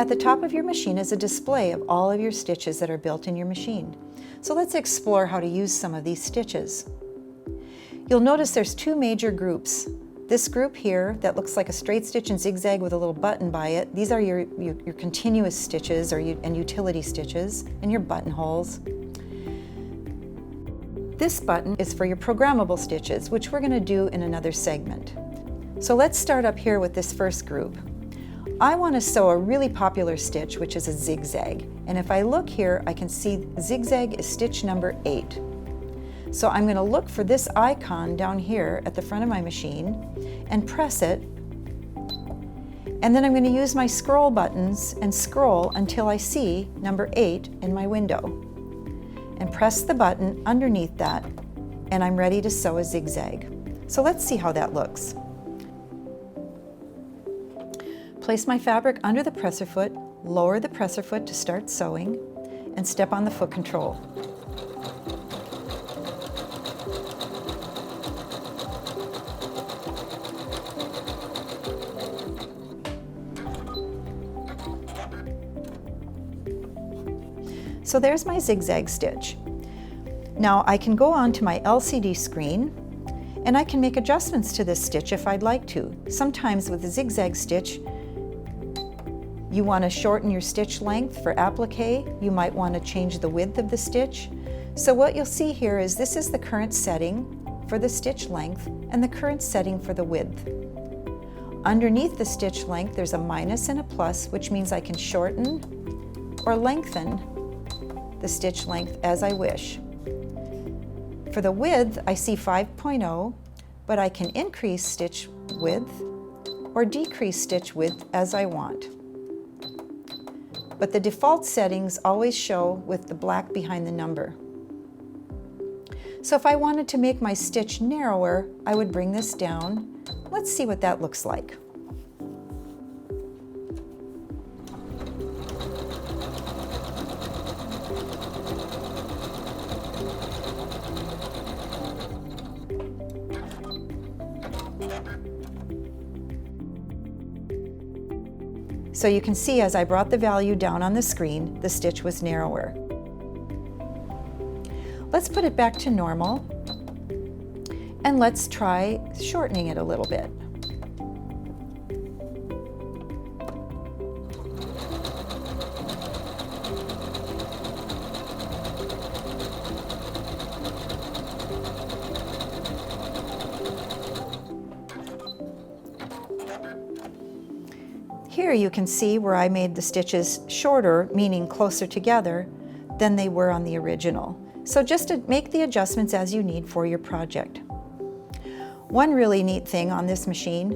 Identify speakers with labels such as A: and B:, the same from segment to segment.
A: At the top of your machine is a display of all of your stitches that are built in your machine. So let's explore how to use some of these stitches. You'll notice there's two major groups. This group here that looks like a straight stitch and zigzag with a little button by it, these are your continuous stitches and utility stitches and your buttonholes. This button is for your programmable stitches, which we're going to do in another segment. So let's start up here with this first group. I want to sew a really popular stitch, which is a zigzag. And if I look here, I can see zigzag is stitch number 8. So I'm going to look for this icon down here at the front of my machine and press it. And then I'm going to use my scroll buttons and scroll until I see number 8 in my window. And press the button underneath that, and I'm ready to sew a zigzag. So let's see how that looks. Place my fabric under the presser foot, lower the presser foot to start sewing, and step on the foot control. So there's my zigzag stitch. Now I can go on to my LCD screen and I can make adjustments to this stitch if I'd like to. Sometimes with a zigzag stitch, you want to shorten your stitch length for applique. You might want to change the width of the stitch. So what you'll see here is this is the current setting for the stitch length and the current setting for the width. Underneath the stitch length, there's a minus and a plus, which means I can shorten or lengthen the stitch length as I wish. For the width, I see 5.0, but I can increase stitch width or decrease stitch width as I want. But the default settings always show with the black behind the number. So if I wanted to make my stitch narrower, I would bring this down. Let's see what that looks like. So you can see as I brought the value down on the screen, the stitch was narrower. Let's put it back to normal and let's try shortening it a little bit. Here you can see where I made the stitches shorter, meaning closer together, than they were on the original. So just to make the adjustments as you need for your project. One really neat thing on this machine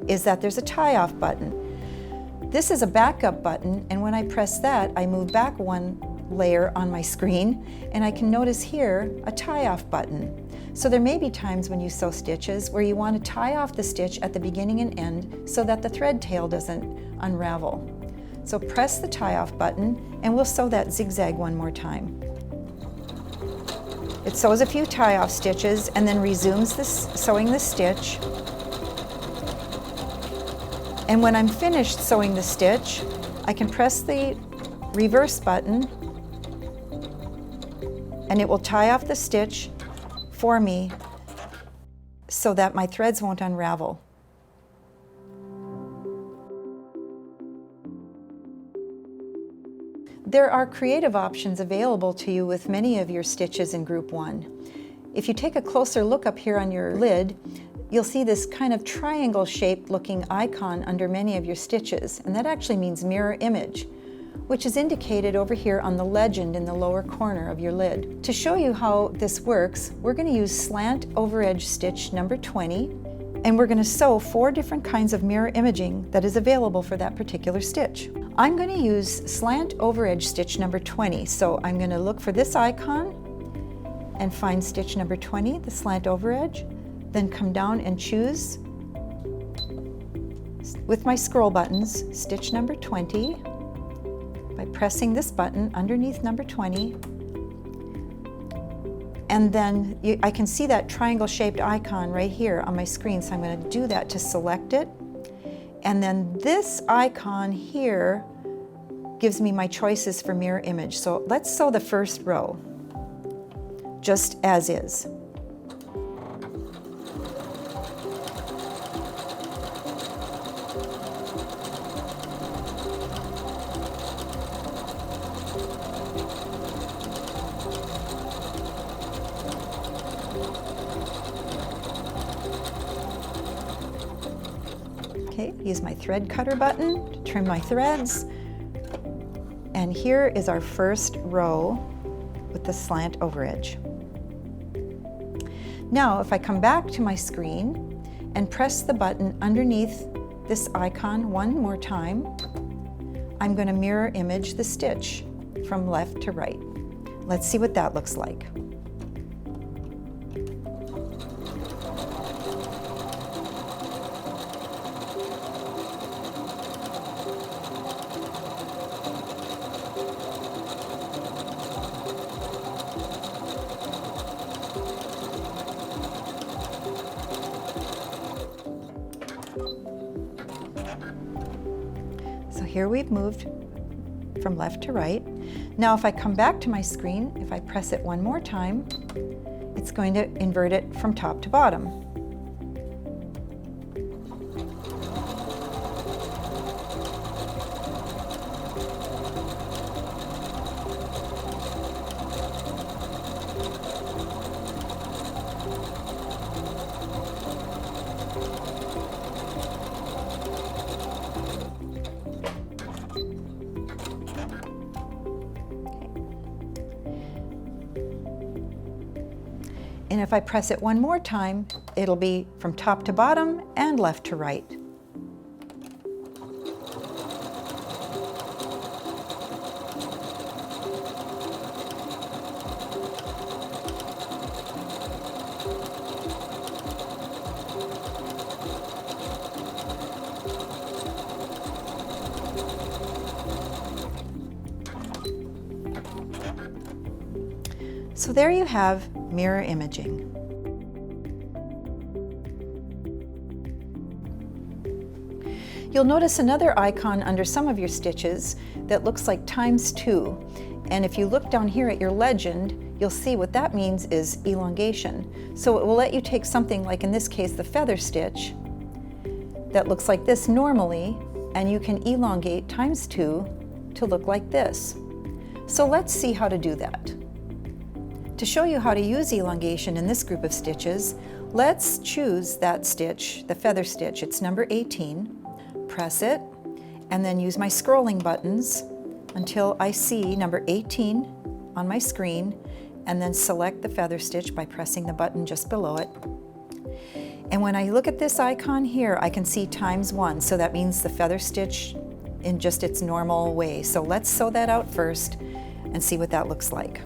A: is that there's a tie-off button. This is a backup button, and when I press that, I move back one layer on my screen, and I can notice here a tie-off button. So there may be times when you sew stitches where you want to tie off the stitch at the beginning and end so that the thread tail doesn't unravel. So press the tie-off button and we'll sew that zigzag one more time. It sews a few tie-off stitches and then resumes sewing the stitch. And when I'm finished sewing the stitch, I can press the reverse button and it will tie off the stitch for me so that my threads won't unravel. There are creative options available to you with many of your stitches in Group 1. If you take a closer look up here on your lid, you'll see this kind of triangle-shaped looking icon under many of your stitches, and that actually means mirror image, which is indicated over here on the legend in the lower corner of your lid. To show you how this works, we're going to use slant over edge stitch number 20, and we're going to sew 4 different kinds of mirror imaging that is available for that particular stitch. I'm going to use slant over edge stitch number 20, so I'm going to look for this icon and find stitch number 20, the slant over edge, then come down and choose with my scroll buttons stitch number 20 by pressing this button underneath number 20, and then I can see that triangle shaped icon right here on my screen, so I'm going to do that to select it, and then this icon here gives me my choices for mirror image. So let's sew the first row, just as is. Okay, use my thread cutter button to trim my threads. And here is our first row with the slant over edge. Now, if I come back to my screen and press the button underneath this icon one more time, I'm going to mirror image the stitch from left to right. Let's see what that looks like. So here we've moved from left to right. Now if I come back to my screen, if I press it one more time, it's going to invert it from top to bottom. And if I press it one more time, it'll be from top to bottom and left to right. So there you have mirror imaging. You'll notice another icon under some of your stitches that looks like ×2. And if you look down here at your legend, you'll see what that means is elongation. So it will let you take something like, in this case, the feather stitch that looks like this normally, and you can elongate ×2 to look like this. So let's see how to do that. To show you how to use elongation in this group of stitches, let's choose that stitch, the feather stitch. It's number 18. Press it, and then use my scrolling buttons until I see number 18 on my screen, and then select the feather stitch by pressing the button just below it. And when I look at this icon here, I can see ×1, so that means the feather stitch in just its normal way. So let's sew that out first and see what that looks like.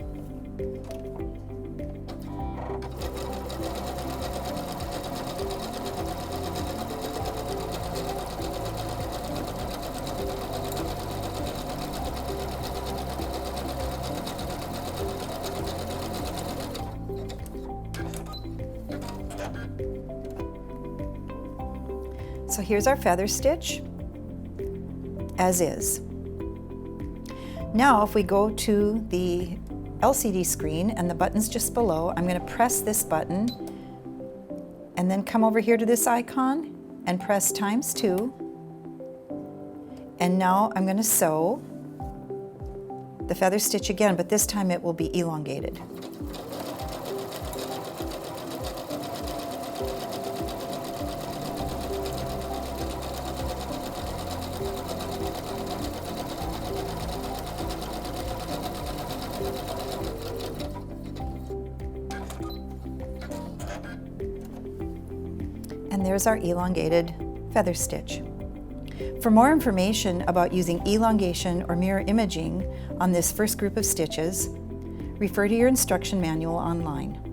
A: So here's our feather stitch, as is. Now if we go to the LCD screen and the button's just below, I'm going to press this button and then come over here to this icon and press ×2. And now I'm going to sew the feather stitch again, but this time it will be elongated. And there's our elongated feather stitch. For more information about using elongation or mirror imaging on this first group of stitches, refer to your instruction manual online.